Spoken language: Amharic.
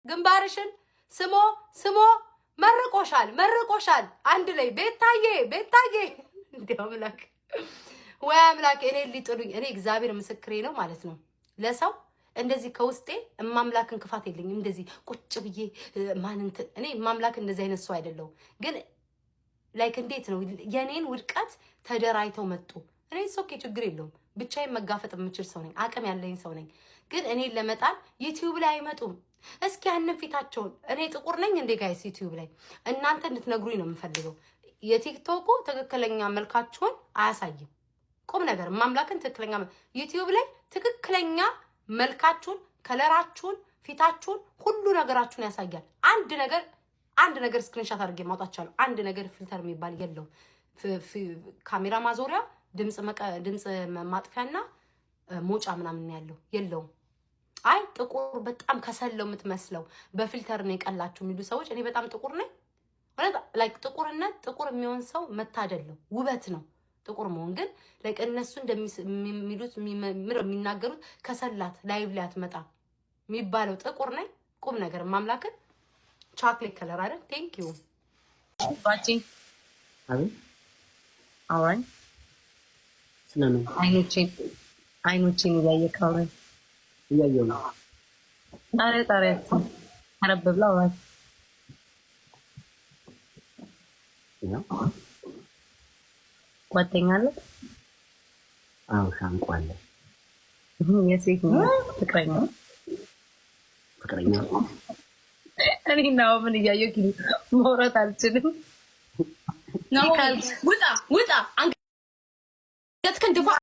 ግንባርሽን ስሞ ስሞ መርቆሻል አንድ ላይ ቤታዬ እንዴው አምላክ ወይ አምላክ እኔ ሊጥሉኝ እኔ እግዚአብሔር ምስክሬ ነው ማለት ነው ለሰው እንደዚህ ከውስጤ ማምላክን ክፋት የለኝም እንደዚህ ቁጭ ብዬ ማንንት እኔ ማምላክ እንደዚህ አይነት ሰው አይደለም ግን ላይክ እንዴት ነው የኔን ውድቀት ተደራይተው መጡ እኔ ሶኬ ችግር የለውም ብቻዬን መጋፈጥ የምችል ሰው ነኝ አቅም ያለኝ ሰው ነኝ ግን እኔ ለመጣል ዩቲዩብ ላይ አይመጡም እስኪ ያንን ፊታቸውን እኔ ጥቁር ነኝ እንዴ ጋይስ ዩቲዩብ ላይ እናንተ እንድትነግሩኝ ነው የምፈልገው የቲክቶኩ ትክክለኛ መልካችሁን አያሳይም ቁም ነገር ማምላክን ትክክለኛ ዩቲዩብ ላይ ትክክለኛ መልካችሁን ከለራችሁን ፊታችሁን ሁሉ ነገራችሁን ያሳያል አንድ ነገር ስክሪንሾት አድርጌ ማውጣቻለሁ አንድ ነገር ፊልተር የሚባል የለው ካሜራ ማዞሪያ ድምጽ ማጥፊያና ሞጫ ምናምን ያለው የለውም አይ ጥቁር በጣም ከሰለው የምትመስለው በፊልተር ነው የቀላችሁ የሚሉ ሰዎች እኔ በጣም ጥቁር ነኝ ማለት ላይክ ጥቁርነት ጥቁር የሚሆን ሰው መታደል ነው ውበት ነው ጥቁር መሆን ግን ላይክ እነሱ እንደሚሉት የሚናገሩት ከሰላት ላይቭ ላይ አትመጣ የሚባለው ጥቁር ነኝ ቁም ነገር ማምላክን ቻክሌት ከለር አይደል ቴንክ ዩ ባቺ አይ ስለምን አይኖቼን እያየሁ ነው ጣሪያት አረብብላ ወይ ጓደኛ አለ አዎ ሻንቆ አለ የሴት ነው ፍቅረኛ እኔ ነው ምን እያየሁ መውራት አልችልም ነው ውጣ አንገትከን